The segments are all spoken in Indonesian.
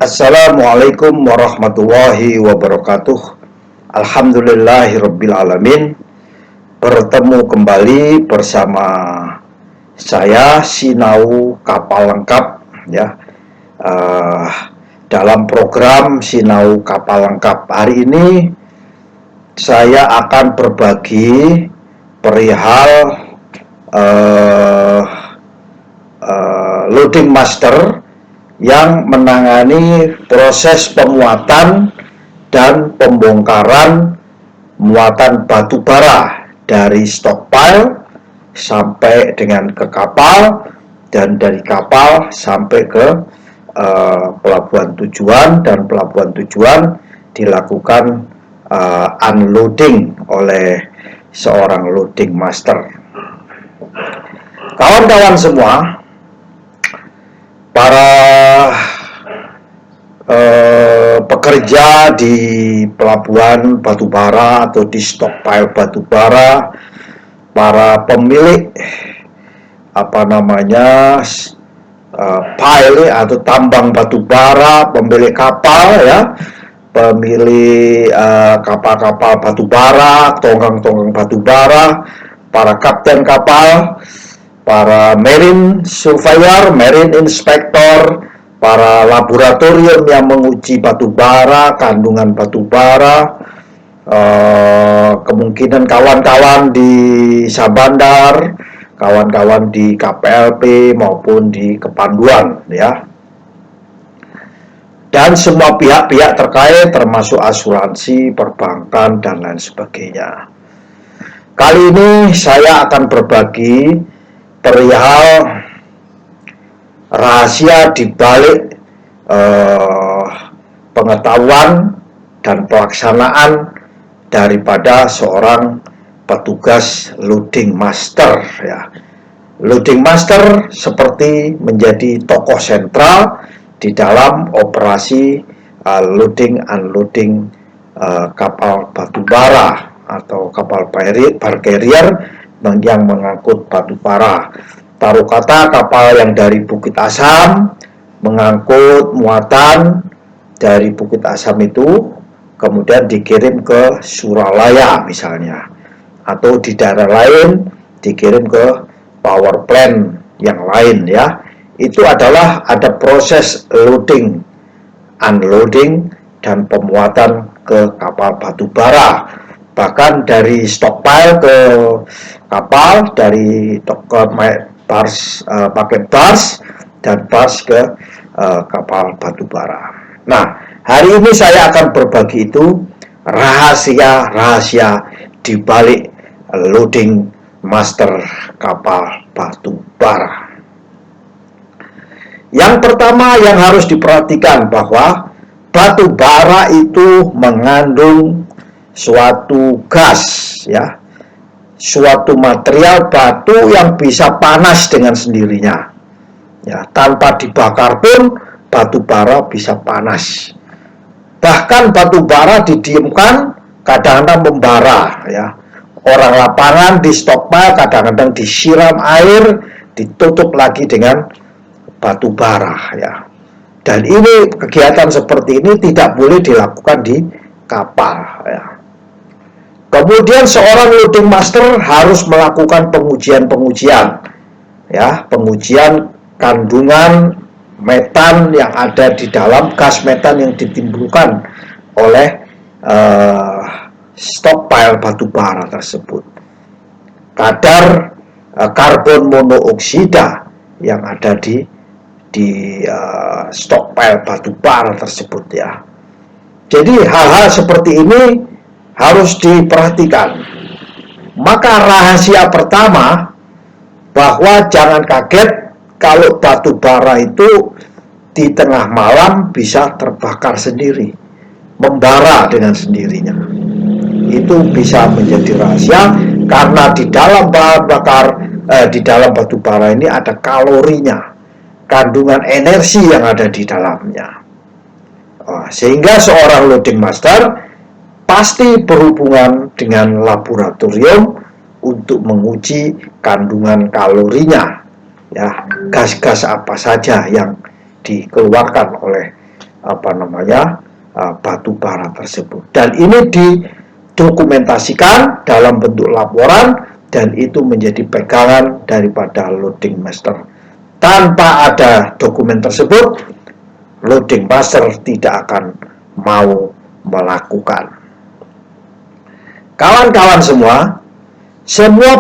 Assalamualaikum warahmatullahi wabarakatuh. Alhamdulillahirabbil alamin. Bertemu kembali bersama saya Sinau Kapal Lengkap ya. Dalam program Sinau Kapal Lengkap hari ini saya akan berbagi perihal loading master yang menangani proses pemuatan dan pembongkaran muatan batu bara dari stockpile sampai dengan ke kapal dan dari kapal sampai ke pelabuhan tujuan, dan pelabuhan tujuan dilakukan unloading oleh seorang loading master. Kawan-kawan semua, para pekerja di pelabuhan batubara atau di stockpile batubara, para pemilik pile atau tambang batubara, pemilik kapal ya, pemilik kapal-kapal batubara, tonggang-tonggang batubara, para kapten kapal, para marine surveyor, marine inspector, para laboratorium yang menguji batubara, kandungan batubara, kemungkinan kawan-kawan di Sabandar, kawan-kawan di KPLP maupun di Kepanduan ya, dan semua pihak-pihak terkait termasuk asuransi, perbankan dan lain sebagainya. Kali ini saya akan berbagi perihal rahasia di balik pengetahuan dan pelaksanaan daripada seorang petugas loading master ya. Loading master seperti menjadi tokoh sentral di dalam operasi loading unloading kapal batubara atau kapal bar carrier yang mengangkut batu bara. Taruh kata kapal yang dari Bukit Asam mengangkut muatan dari Bukit Asam itu kemudian dikirim ke Suralaya misalnya, atau di daerah lain dikirim ke power plant yang lain ya. Itu adalah ada proses loading, unloading dan pemuatan ke kapal batubara. Bahkan dari stockpile ke kapal, dari pakai bars dan bars ke kapal batubara. Nah, hari ini saya akan berbagi itu rahasia-rahasia di balik loading master kapal batubara. Yang pertama yang harus diperhatikan bahwa batu bara itu mengandung suatu gas ya, suatu material batu yang bisa panas dengan sendirinya ya, tanpa dibakar pun batu bara bisa panas. Bahkan batu bara didiamkan kadang-kadang membara ya. Orang lapangan di stockpile kadang-kadang disiram air, ditutup lagi dengan batu bara ya. Dan ini kegiatan seperti ini tidak boleh dilakukan di kapal ya. Kemudian seorang loading master harus melakukan pengujian ya, pengujian kandungan metan yang ada di dalam, gas metan yang ditimbulkan oleh stockpile batubara tersebut. Kadar karbon monoksida yang ada di stockpile batubara tersebut ya. Jadi hal-hal seperti ini harus diperhatikan. Maka rahasia pertama bahwa jangan kaget kalau batu bara itu di tengah malam bisa terbakar sendiri, membara dengan sendirinya. Itu bisa menjadi rahasia karena di dalam bahan bakar di dalam batu bara ini ada kalorinya, kandungan energi yang ada di dalamnya. Sehingga seorang loading master pasti berhubungan dengan laboratorium untuk menguji kandungan kalorinya ya, gas-gas apa saja yang dikeluarkan oleh batu bara tersebut. Dan ini didokumentasikan dalam bentuk laporan, dan itu menjadi pegangan daripada loading master. Tanpa ada dokumen tersebut, loading master tidak akan mau melakukan. Kawan-kawan semua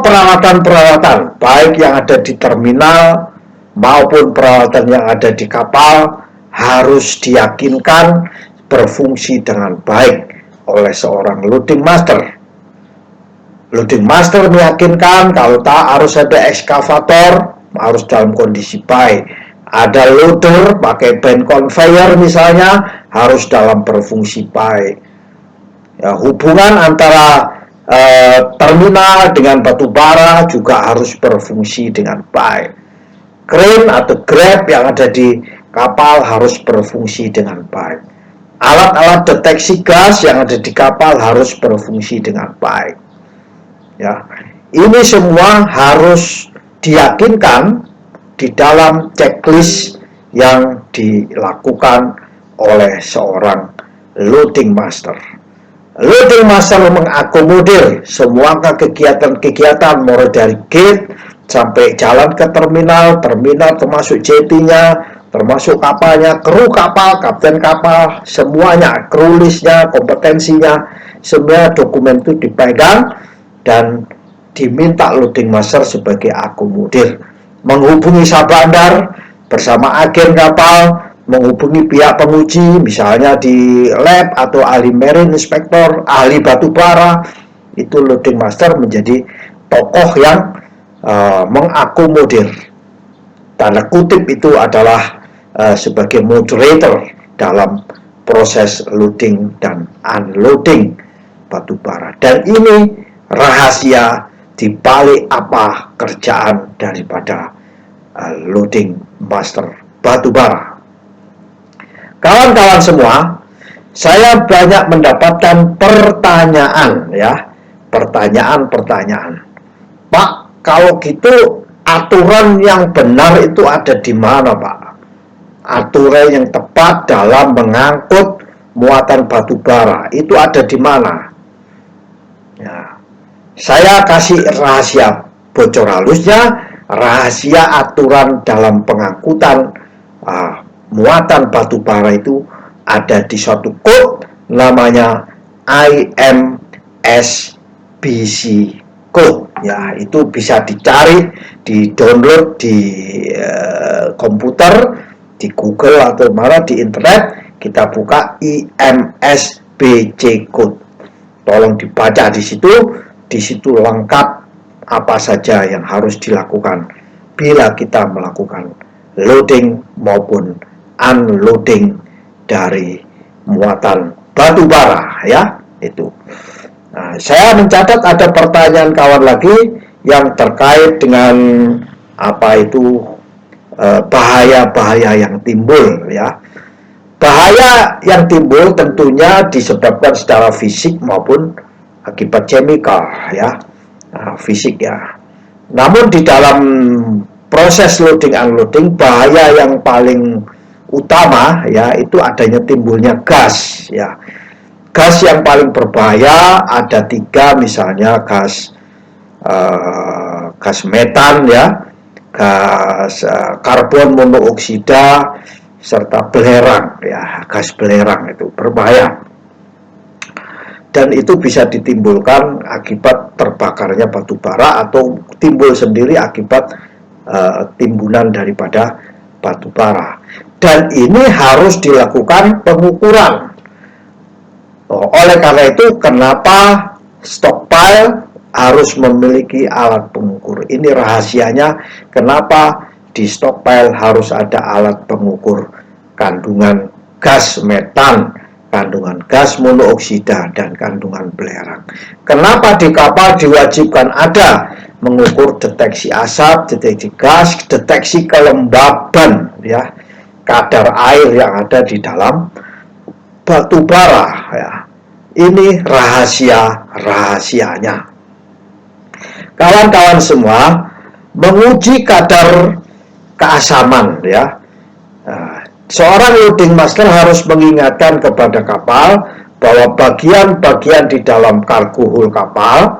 peralatan-peralatan baik yang ada di terminal maupun peralatan yang ada di kapal harus diyakinkan berfungsi dengan baik oleh seorang loading master. Loading master meyakinkan kalau harus ada ekskavator, harus dalam kondisi baik. Ada loader pakai band conveyor misalnya, harus dalam berfungsi baik. Ya, hubungan antara terminal dengan batu bara juga harus berfungsi dengan baik. Crane atau grab yang ada di kapal harus berfungsi dengan baik. Alat-alat deteksi gas yang ada di kapal harus berfungsi dengan baik. Ya, ini semua harus diyakinkan di dalam checklist yang dilakukan oleh seorang loading master. Loading master mengakomodir semua kegiatan-kegiatan mulai dari gate sampai jalan ke terminal termasuk jetinya, termasuk kapalnya, kru kapal, kapten kapal, semuanya, kru listnya, kompetensinya, semua dokumen itu dipegang dan diminta loading master sebagai akomodir. Menghubungi sabandar bersama agen kapal, menghubungi pihak penguji, misalnya di lab atau ahli marine inspector, ahli batu bara, itu loading master menjadi tokoh yang mengakomodir. Tanda kutip itu adalah sebagai moderator dalam proses loading dan unloading batu bara. Dan ini rahasia di balik apa kerjaan daripada loading master batu bara. Kawan-kawan semua, saya banyak mendapatkan pertanyaan ya, pertanyaan. Pak, kalau gitu aturan yang benar itu ada di mana, Pak? Aturan yang tepat dalam mengangkut muatan batu bara itu ada di mana? Ya, saya kasih rahasia bocor halusnya, rahasia aturan dalam pengangkutan muatan batu bara itu ada di suatu code namanya IMSBC code. Ya, itu bisa dicari, di-download di komputer, di Google atau mana di internet, kita buka IMSBC code. Tolong dibaca di situ lengkap apa saja yang harus dilakukan bila kita melakukan loading maupun unloading dari muatan batu bara ya, itu. Nah, saya mencatat ada pertanyaan kawan lagi yang terkait dengan apa itu bahaya-bahaya yang timbul ya. Bahaya yang timbul tentunya disebabkan secara fisik maupun akibat chemical ya. Nah, fisik ya. Namun di dalam proses loading unloading, bahaya yang paling utama ya itu adanya timbulnya gas ya. Gas yang paling berbahaya ada 3, misalnya gas metan ya, gas karbon monoksida, serta belerang ya. Gas belerang itu berbahaya dan itu bisa ditimbulkan akibat terbakarnya batu bara atau timbul sendiri akibat timbunan daripada batu bara. Dan ini harus dilakukan pengukuran. Oleh karena itu, kenapa stockpile harus memiliki alat pengukur? Ini rahasianya kenapa di stockpile harus ada alat pengukur kandungan gas metan, kandungan gas monoksida, dan kandungan belerang. Kenapa di kapal diwajibkan ada mengukur deteksi asap, deteksi gas, deteksi kelembaban ya, kadar air yang ada di dalam batu bara ya. Ini rahasianya. Kawan-kawan semua, menguji kadar keasaman ya. seorang loading master harus mengingatkan kepada kapal bahwa bagian-bagian di dalam cargo hold kapal,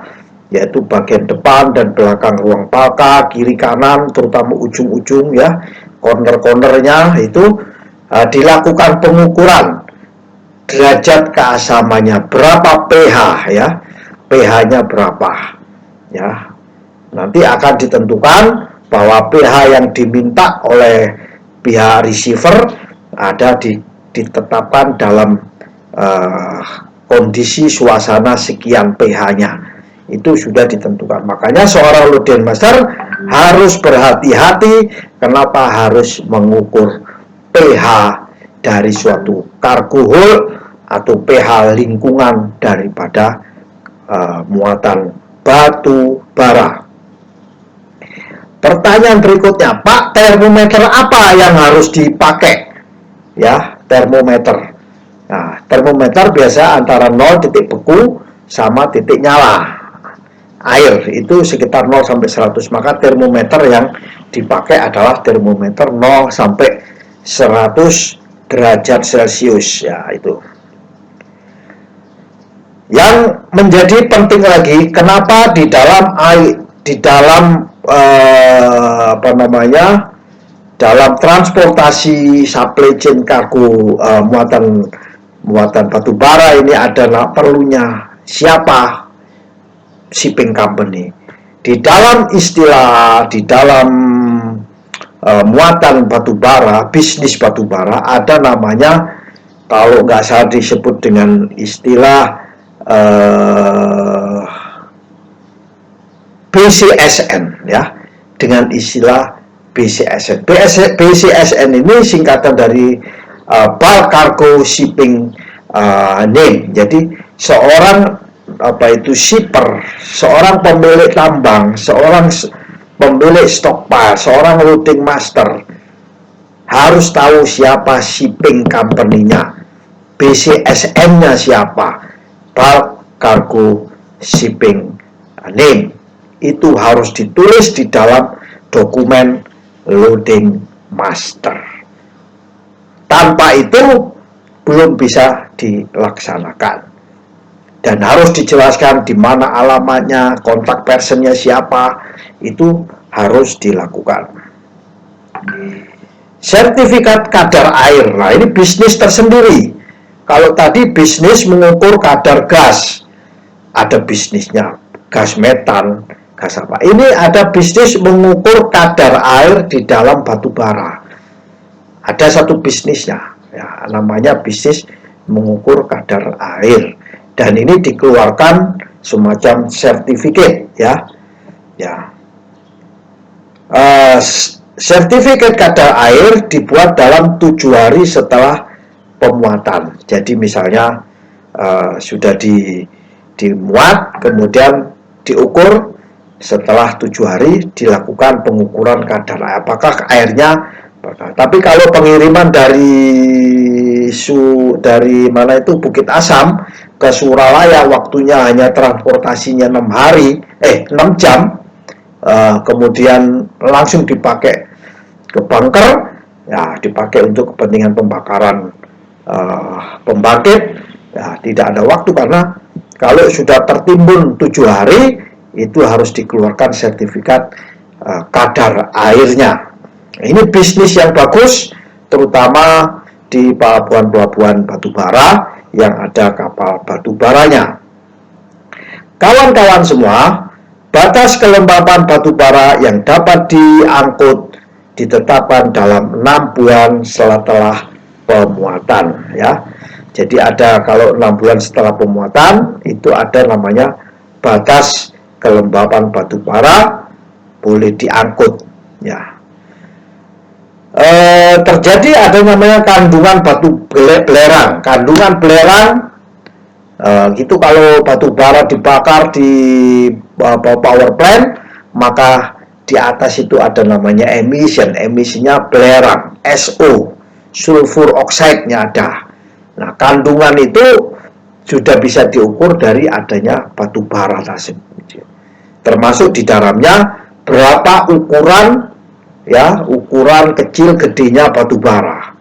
yaitu bagian depan dan belakang ruang palka, kiri kanan, terutama ujung-ujung ya, corner-cornernya itu dilakukan pengukuran derajat keasamannya berapa, pH ya, pH-nya berapa ya. Nanti akan ditentukan bahwa pH yang diminta oleh pihak receiver ada ditetapkan dalam kondisi suasana sekian pH-nya. Itu sudah ditentukan. Makanya seorang loading master harus berhati-hati. Kenapa harus mengukur pH dari suatu cargo hold atau pH lingkungan daripada muatan batu bara. Pertanyaan berikutnya, Pak, termometer apa yang harus dipakai? Ya, termometer. Nah, termometer biasa antara 0 titik beku sama titik nyala. Air itu sekitar 0 sampai 100, maka termometer yang dipakai adalah termometer 0 sampai 100 derajat Celcius ya itu. Yang menjadi penting lagi, kenapa di dalam air, di dalam dalam transportasi supply chain kargo muatan batu bara ini adalah perlunya siapa? Shipping company. Di dalam istilah, di dalam muatan batu bara, bisnis batu bara, ada namanya, kalau nggak salah disebut dengan istilah BCSN ya, dengan istilah BCSN. BCSN ini singkatan dari Bulk Cargo Shipping Name. Jadi seorang shipper, seorang pemilik tambang, seorang pemilik stockpile, seorang loading master harus tahu siapa shipping company-nya, BCSN-nya siapa, Bulk Cargo Shipping Name. Itu harus ditulis di dalam dokumen loading master. Tanpa itu belum bisa dilaksanakan. Dan harus dijelaskan di mana alamatnya, kontak personnya siapa, itu harus dilakukan. Sertifikat kadar air, nah ini bisnis tersendiri. Kalau tadi bisnis mengukur kadar gas, ada bisnisnya gas metan, gas apa. Ini ada bisnis mengukur kadar air di dalam batu bara. Ada satu bisnisnya, ya, namanya bisnis mengukur kadar air. Dan ini dikeluarkan semacam sertifikat ya. Sertifikat kadar air dibuat dalam 7 hari setelah pemuatan. Jadi misalnya sudah dimuat, kemudian diukur, setelah 7 hari dilakukan pengukuran kadar air. Apakah airnya? Tapi kalau pengiriman dari mana itu, Bukit Asam ke Suralaya, waktunya hanya transportasinya 6 jam, kemudian langsung dipakai ke bunker, ya dipakai untuk kepentingan pembakaran pembangkit, ya tidak ada waktu, karena kalau sudah tertimbun 7 hari itu harus dikeluarkan sertifikat kadar airnya. Ini bisnis yang bagus, terutama di pelabuhan-pelabuhan batubara yang ada kapal batubaranya. Kawan-kawan semua, batas kelembapan batubara yang dapat diangkut ditetapkan dalam 6 bulan setelah pemuatan ya. Jadi ada, kalau 6 bulan setelah pemuatan itu ada namanya batas kelembapan batubara boleh diangkut ya. Terjadi ada namanya kandungan batu belerang. Kandungan belerang gitu, kalau batu bara dibakar di power plant, maka di atas itu ada namanya emisinya belerang, SO, sulfur oxide-nya ada. Nah, kandungan itu sudah bisa diukur dari adanya batu bara tersebut. Termasuk di dalamnya berapa ukuran ya, ukuran kecil gedenya batu bara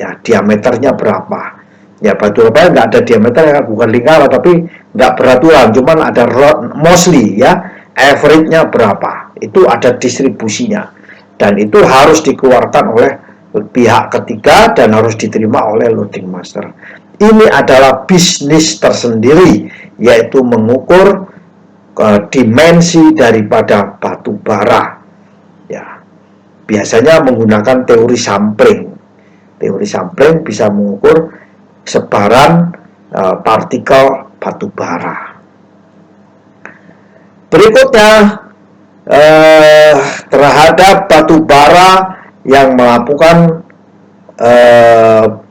ya, diameternya berapa. Ya, batu bara nggak ada diameter, ya, bukan lingkaran, tapi nggak beraturan, cuman ada mostly ya, average-nya berapa, itu ada distribusinya, dan itu harus dikeluarkan oleh pihak ketiga dan harus diterima oleh loading master. Ini adalah bisnis tersendiri, yaitu mengukur dimensi daripada batu bara. Ya, biasanya menggunakan teori sampling. Teori sampling bisa mengukur sebaran partikel batu bara. Berikutnya, terhadap batu bara yang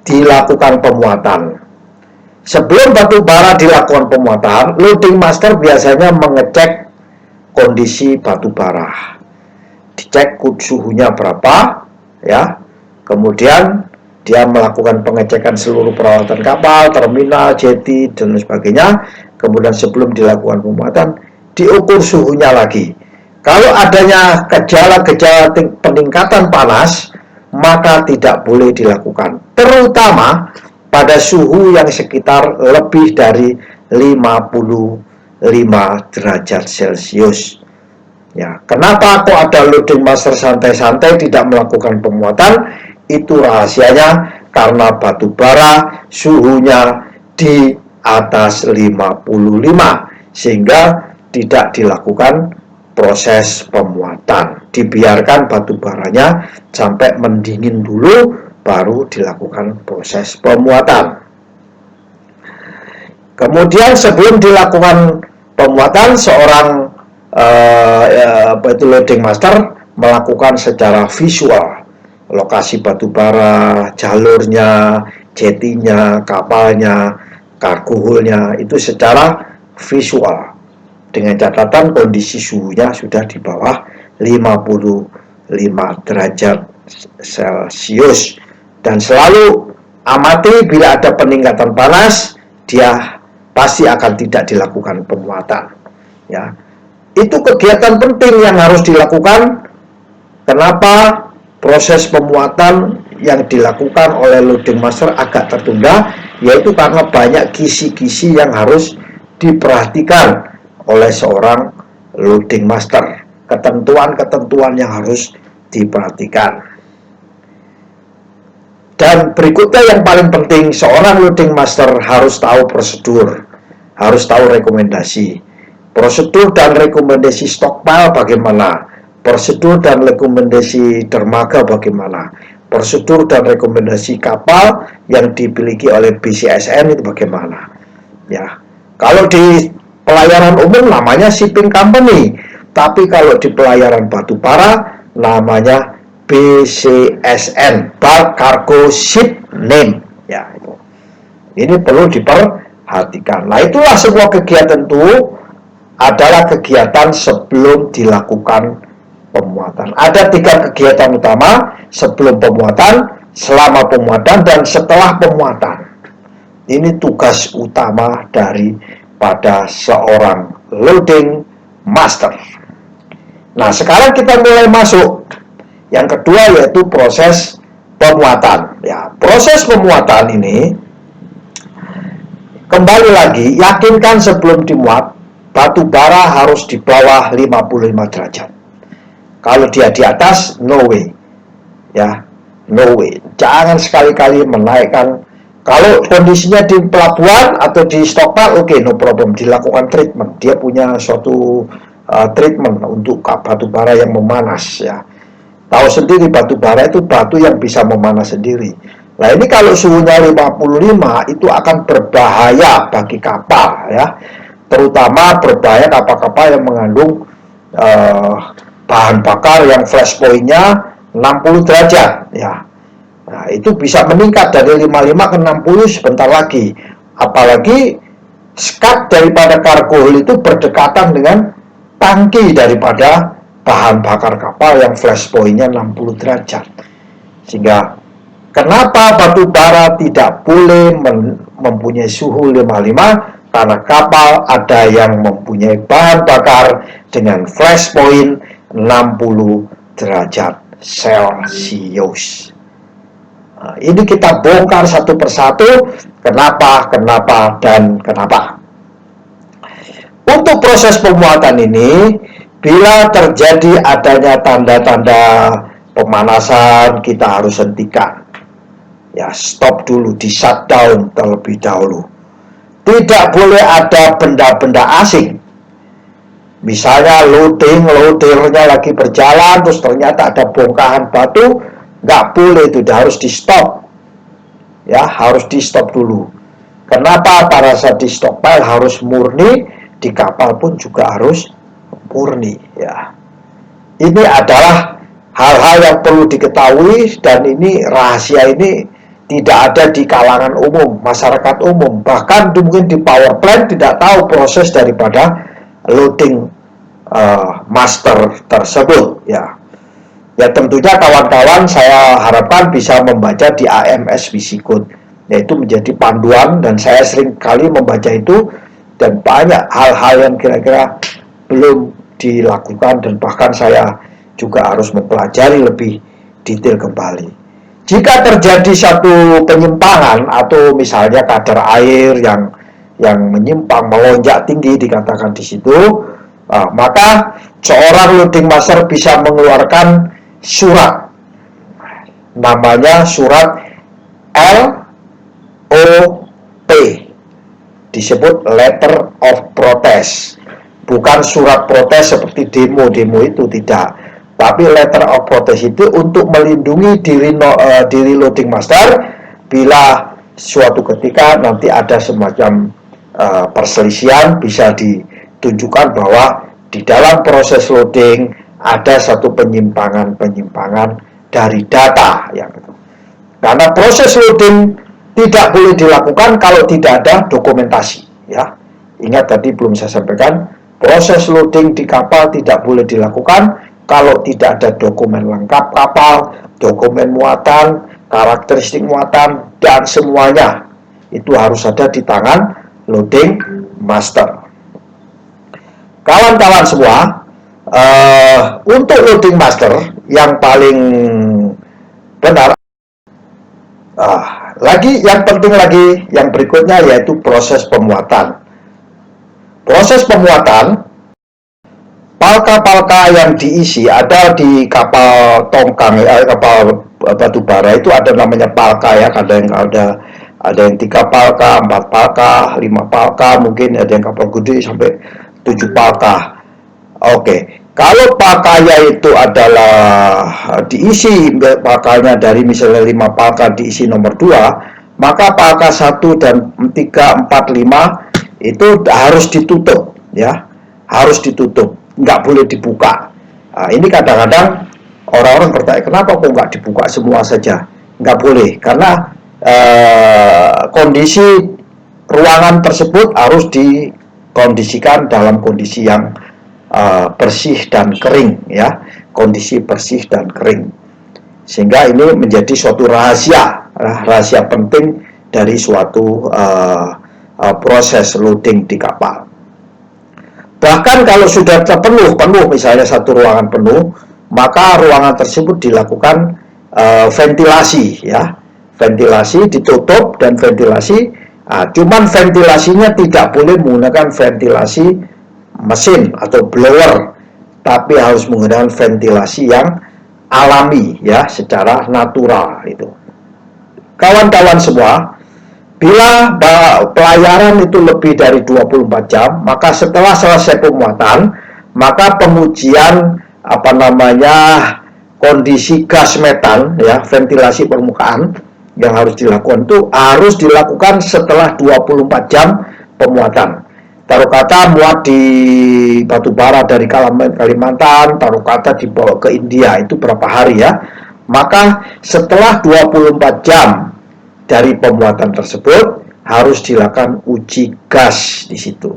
dilakukan pemuatan. Sebelum batu bara dilakukan pemuatan, loading master biasanya mengecek kondisi batu bara. Dicek suhunya berapa, ya. Kemudian dia melakukan pengecekan seluruh peralatan kapal, terminal, jeti, dan sebagainya. Kemudian sebelum dilakukan pemuatan, diukur suhunya lagi. Kalau adanya gejala-gejala peningkatan panas, maka tidak boleh dilakukan, terutama pada suhu yang sekitar lebih dari 55 derajat Celcius. Ya, kenapa kok ada loading master santai-santai tidak melakukan pemuatan? Itu rahasianya karena batu bara suhunya di atas 55, sehingga tidak dilakukan proses pemuatan. Dibiarkan batu baranya sampai mendingin dulu, baru dilakukan proses pemuatan. Kemudian sebelum dilakukan pemuatan, seorang loading master melakukan secara visual lokasi batu bara, jalurnya, jetinya, kapalnya, cargo hold-nya, itu secara visual, dengan catatan kondisi suhunya sudah di bawah 55 derajat Celcius, dan selalu amati bila ada peningkatan panas, dia pasti akan tidak dilakukan pemuatan. Ya, itu kegiatan penting yang harus dilakukan. Kenapa proses pemuatan yang dilakukan oleh loading master agak tertunda? Yaitu karena banyak kisi-kisi yang harus diperhatikan oleh seorang loading master, ketentuan-ketentuan yang harus diperhatikan. Dan berikutnya yang paling penting, seorang loading master harus tahu prosedur, harus tahu rekomendasi. Prosedur dan rekomendasi stockpile bagaimana, prosedur dan rekomendasi dermaga bagaimana, prosedur dan rekomendasi kapal yang dimiliki oleh BCSN itu bagaimana. Ya, kalau di pelayaran umum namanya shipping company, tapi kalau di pelayaran batu bara namanya BCSN, Bulk Cargo Ship Name. Ya, itu. Ini perlu diperhatikan. Nah, itulah semua kegiatan itu adalah kegiatan sebelum dilakukan pemuatan. Ada 3 kegiatan utama: sebelum pemuatan, selama pemuatan, dan setelah pemuatan. Ini tugas utama pada seorang loading master. Nah, sekarang kita mulai masuk yang kedua, yaitu proses pemuatan. Ya, proses pemuatan ini kembali lagi, yakinkan sebelum dimuat batu bara harus di bawah 55 derajat. Kalau dia di atas, no way. Ya, no way. Jangan sekali-kali menaikkan. Kalau kondisinya di pelabuhan atau di stockpile, oke, no problem, dilakukan treatment. Dia punya suatu treatment untuk batu bara yang memanas, ya. Tahu sendiri batu bara itu batu yang bisa memanas sendiri. Nah, ini kalau suhunya 55 itu akan berbahaya bagi kapal, ya. Terutama berbahaya kapal-kapal yang mengandung bahan bakar yang flash point-nya 60 derajat, ya. Nah, itu bisa meningkat dari 55 ke 60 sebentar lagi. Apalagi skat daripada cargo hold itu berdekatan dengan tangki daripada bahan bakar kapal yang flash point-nya 60 derajat. Sehingga kenapa batu bara tidak boleh mempunyai suhu 55? Karena kapal ada yang mempunyai bahan bakar dengan flash point 60 derajat Celcius. Nah, ini kita bongkar satu persatu, kenapa, dan kenapa. Untuk proses pemuatan ini, bila terjadi adanya tanda-tanda pemanasan, kita harus hentikan. Ya, stop dulu, di shutdown terlebih dahulu. Tidak boleh ada benda-benda asing. Misalnya loadernya lagi berjalan, terus ternyata ada bongkahan batu, nggak boleh, itu harus di stop. Ya, harus di stop dulu. Kenapa? Pada saat di stockpile harus murni, di kapal pun juga harus murni. Ya, ini adalah hal-hal yang perlu diketahui, dan ini rahasia ini tidak ada di kalangan umum, masyarakat umum. Bahkan mungkin di power plant tidak tahu proses daripada loading master tersebut. Ya, ya tentunya kawan-kawan saya harapkan bisa membaca di AMS VC Code, yaitu menjadi panduan, dan saya sering kali membaca itu, dan banyak hal-hal yang kira-kira belum dilakukan, dan bahkan saya juga harus mempelajari lebih detail kembali. Jika terjadi satu penyimpangan, atau misalnya kadar air yang menyimpang, melonjak tinggi dikatakan di situ, maka seorang loading master bisa mengeluarkan surat, namanya surat LOP, disebut letter of protest. Bukan surat protes seperti demo itu, tidak, tapi letter of protest itu untuk melindungi diri loading master bila suatu ketika nanti ada semacam perselisihan, bisa ditunjukkan bahwa di dalam proses loading ada satu penyimpangan dari data, ya. Karena proses loading tidak boleh dilakukan kalau tidak ada dokumentasi, ya. Ingat tadi belum saya sampaikan, proses loading di kapal tidak boleh dilakukan kalau tidak ada dokumen lengkap kapal, dokumen muatan, karakteristik muatan, dan semuanya itu harus ada di tangan loading master. Kawan-kawan semua, untuk loading master yang paling benar, yang penting lagi, yang berikutnya yaitu proses pemuatan. Proses pemuatan, palka-palka yang diisi ada di kapal tongkang, kapal batubara itu ada namanya palka, ya. Ada yang 3 palka, 4 palka, 5 palka, mungkin ada yang kapal gede sampai 7 palka. Oke. Kalau palkanya itu adalah diisi, palkanya dari misalnya 5 palka diisi nomor 2, maka palka 1 dan 3, 4, 5 itu harus ditutup, ya. Harus ditutup, nggak boleh dibuka. Nah, ini kadang-kadang orang-orang bertanya, kenapa kok nggak dibuka semua saja? Nggak boleh, karena kondisi ruangan tersebut harus dikondisikan dalam kondisi yang bersih dan kering, ya, kondisi bersih dan kering, sehingga ini menjadi suatu rahasia penting dari suatu proses loading di kapal. Bahkan kalau sudah terpenuh, misalnya satu ruangan penuh, maka ruangan tersebut dilakukan ventilasi, ya, ventilasi ditutup dan ventilasi. Cuman ventilasinya tidak boleh menggunakan ventilasi mesin atau blower, tapi harus menggunakan ventilasi yang alami, ya, secara natural itu. Kawan-kawan semua, bila pelayaran itu lebih dari 24 jam, maka setelah selesai pemuatan, maka pengujian kondisi gas metan, ya, ventilasi permukaan yang harus dilakukan itu harus dilakukan setelah 24 jam pemuatan. Taruh kata muat di batubara dari Kalimantan, taruh kata dibawa ke India, itu berapa hari, ya. Maka setelah 24 jam dari pemuatan tersebut harus dilakukan uji gas di situ,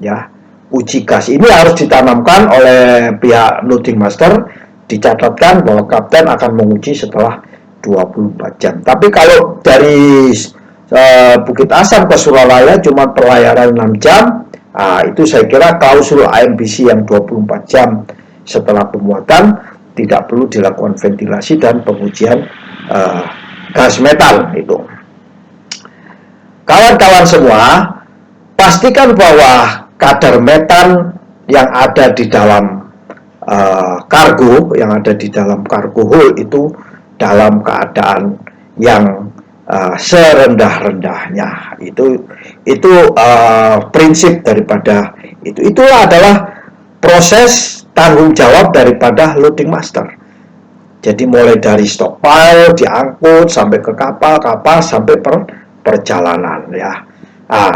ya. Uji gas ini harus ditanamkan oleh pihak loading master, dicatatkan bahwa kapten akan menguji setelah 24 jam. Tapi kalau dari Bukit Asam ke Suralaya cuma pelayaran 6 jam, itu saya kira klausul AMBC yang 24 jam setelah pemuatan tidak perlu dilakukan ventilasi dan pengujian gas metan itu. Kawan-kawan semua, pastikan bahwa kadar metan yang ada di dalam kargo, yang ada di dalam kargo hold itu dalam keadaan yang serendah-rendahnya. Itu prinsip daripada itu. Itu adalah proses tanggung jawab daripada loading master. Jadi mulai dari stockpile, diangkut sampai ke kapal sampai perjalanan ya.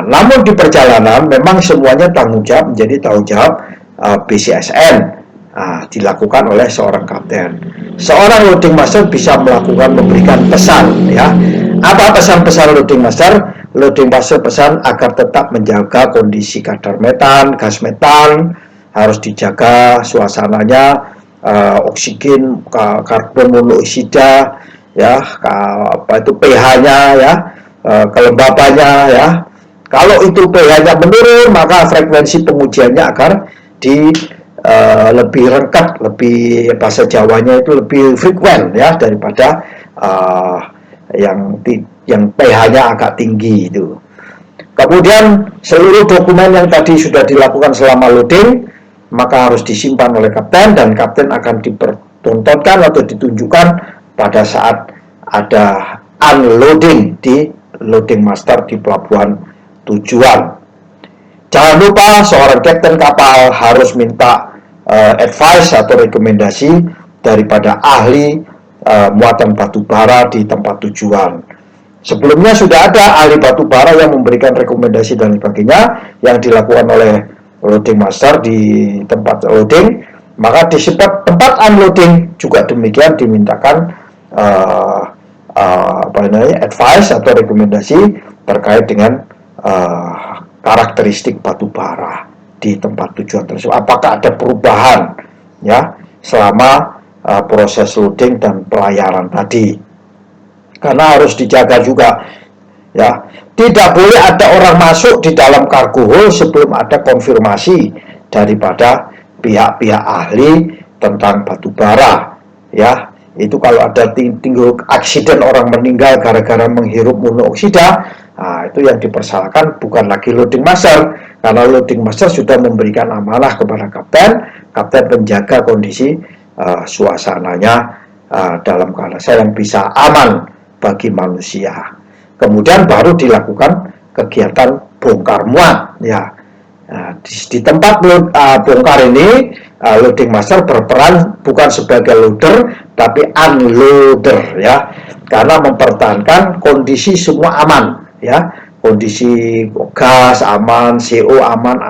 Namun di perjalanan memang semuanya tanggung jawab menjadi tanggung jawab BCSN. Dilakukan oleh seorang kapten. Seorang loading master bisa memberikan pesan ya. Apa pesan-pesan loading master? Loading master pesan agar tetap menjaga kondisi kadar metan, gas metan, harus dijaga suasananya, oksigen, karbon monoksida ya, pH-nya ya, kelembabannya ya. Kalau itu pH-nya menurun, maka frekuensi pengujiannya akan lebih rengkat, lebih bahasa Jawanya itu lebih frekuen ya daripada yang pH-nya agak tinggi itu. Kemudian seluruh dokumen yang tadi sudah dilakukan selama loading maka harus disimpan oleh kapten, dan kapten akan dipertontonkan atau ditunjukkan pada saat ada unloading di loading master di pelabuhan tujuan. Jangan lupa seorang kapten kapal harus minta advice atau rekomendasi daripada ahli muatan batu bara di tempat tujuan. Sebelumnya sudah ada ahli batu bara yang memberikan rekomendasi dan sebagainya yang dilakukan oleh loading master di tempat loading, maka di tempat unloading juga demikian dimintakan advice atau rekomendasi terkait dengan karakteristik batu bara di tempat tujuan tersebut. Apakah ada perubahan ya selama proses loading dan pelayaran tadi? Karena harus dijaga juga ya. Tidak boleh ada orang masuk di dalam kargo hold sebelum ada konfirmasi daripada pihak-pihak ahli tentang batu bara ya. Itu kalau ada tinggal aksiden orang meninggal gara-gara menghirup monoksida, itu yang dipersalahkan bukan lagi loading master, karena loading master sudah memberikan amanah kepada kapten menjaga kondisi suasananya dalam keadaan yang bisa aman bagi manusia. Kemudian baru dilakukan kegiatan bongkar muat ya. Di tempat bongkar ini loading master berperan bukan sebagai loader tapi unloader ya, karena mempertahankan kondisi semua aman ya, kondisi gas aman, CO aman,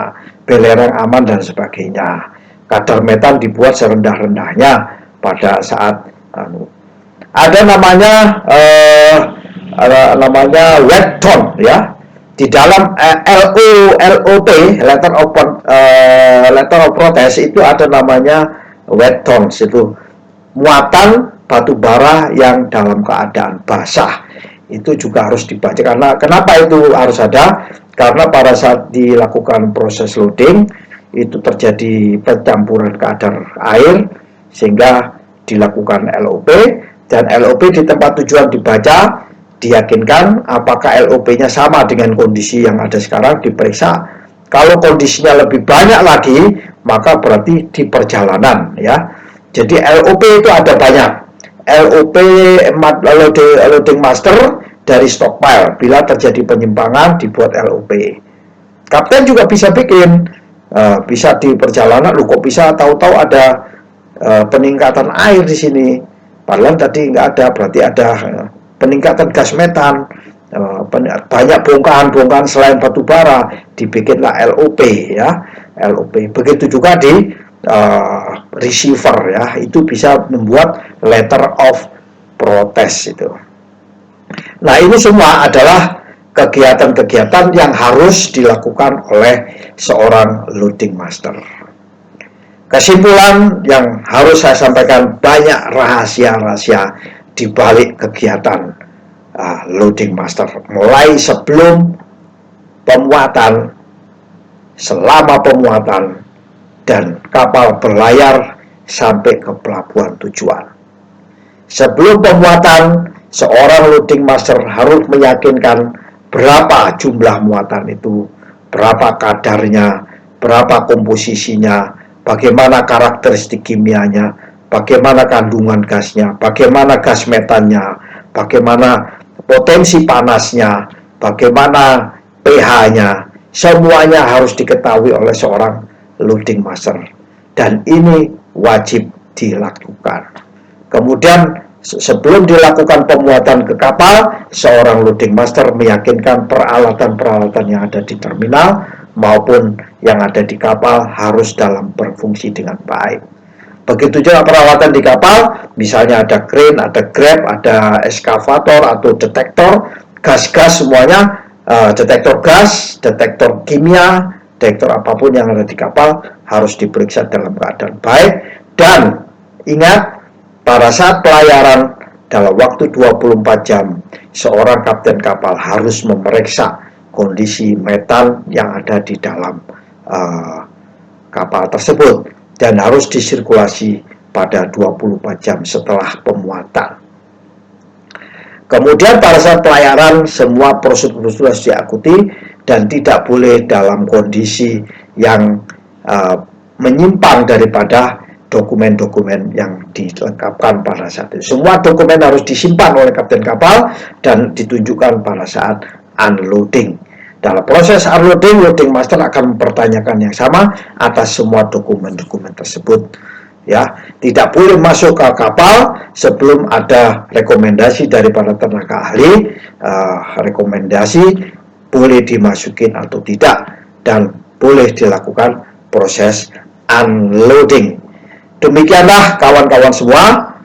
belerang aman dan sebagainya. Kadar metan dibuat serendah-rendahnya pada saat ada namanya wet tone ya. Di dalam LOT letter of protest itu ada namanya wet tones, itu muatan batu bara yang dalam keadaan basah. Itu juga harus dibaca. Karena kenapa itu harus ada? Karena pada saat dilakukan proses loading itu terjadi pencampuran kadar air sehingga dilakukan LOP, dan LOP di tempat tujuan dibaca, diyakinkan apakah LOP-nya sama dengan kondisi yang ada sekarang, diperiksa. Kalau kondisinya lebih banyak lagi, maka berarti di perjalanan ya. Jadi LOP itu ada banyak. LOP loading master dari stockpile. Bila terjadi penyimpangan dibuat LOP. Kapten juga bisa bikin, bisa di perjalanan, lu kok bisa tahu-tahu ada peningkatan air di sini. Padahal tadi nggak ada, berarti ada peningkatan gas metan, banyak bongkahan-bongkahan selain batu bara, dibikinlah LOP ya, LOP. Begitu juga di receiver ya, itu bisa membuat letter of protest itu. Nah, ini semua adalah kegiatan-kegiatan yang harus dilakukan oleh seorang loading master. Kesimpulan yang harus saya sampaikan, banyak rahasia-rahasia di balik kegiatan loading master, mulai sebelum pemuatan, selama pemuatan, dan kapal berlayar sampai ke pelabuhan tujuan. Sebelum pemuatan, seorang loading master harus meyakinkan berapa jumlah muatan itu, berapa kadarnya, berapa komposisinya, bagaimana karakteristik kimianya, bagaimana kandungan gasnya, bagaimana gas metannya, bagaimana potensi panasnya, bagaimana pH-nya, semuanya harus diketahui oleh seorang loading master. Dan ini wajib dilakukan. Kemudian sebelum dilakukan pemuatan ke kapal, seorang loading master meyakinkan peralatan-peralatan yang ada di terminal maupun yang ada di kapal harus dalam berfungsi dengan baik. Begitu juga peralatan di kapal, misalnya ada crane, ada grab, ada eskavator atau detektor, gas-gas semuanya, detektor gas, detektor kimia, detektor apapun yang ada di kapal harus diperiksa dalam keadaan baik. Dan ingat, pada saat pelayaran dalam waktu 24 jam, seorang kapten kapal harus memeriksa kondisi metan yang ada di dalam kapal tersebut dan harus disirkulasi pada 24 jam setelah pemuatan. Kemudian pada saat pelayaran semua prosedur harus diikuti dan tidak boleh dalam kondisi yang menyimpang daripada dokumen-dokumen yang dilengkapkan pada saat itu. Semua dokumen harus disimpan oleh kapten kapal dan ditunjukkan pada saat unloading. Dalam proses unloading, loading master akan mempertanyakan yang sama atas semua dokumen-dokumen tersebut. Ya, tidak boleh masuk ke kapal sebelum ada rekomendasi daripada tenaga ahli. Rekomendasi boleh dimasukin atau tidak dan boleh dilakukan proses unloading. Demikianlah kawan-kawan semua.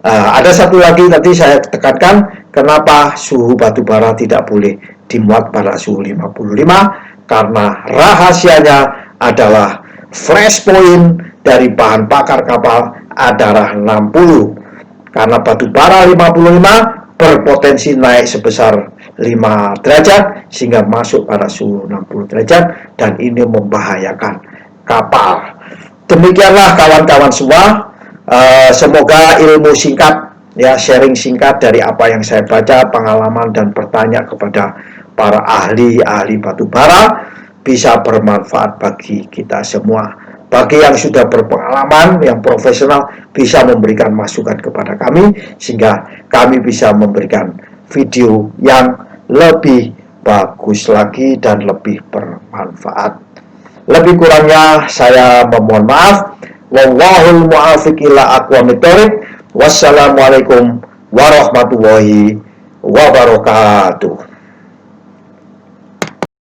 Ada satu lagi tadi saya tekankan, kenapa suhu batubara tidak boleh dimuat pada suhu 55, karena rahasianya adalah flash point dari bahan bakar kapal adalah 60. Karena batubara 55 berpotensi naik sebesar 5 derajat sehingga masuk pada suhu 60 derajat dan ini membahayakan kapal. Demikianlah kawan-kawan semua, semoga ilmu singkat, ya, sharing singkat dari apa yang saya baca, pengalaman dan bertanya kepada para ahli-ahli batubara bisa bermanfaat bagi kita semua. Bagi yang sudah berpengalaman, yang profesional, bisa memberikan masukan kepada kami sehingga kami bisa memberikan video yang lebih bagus lagi dan lebih bermanfaat. Lebih kurangnya saya memohon maaf. Wallahul muwaffiq ila aqwamit thoriq. Wassalamualaikum warahmatullahi wabarakatuh.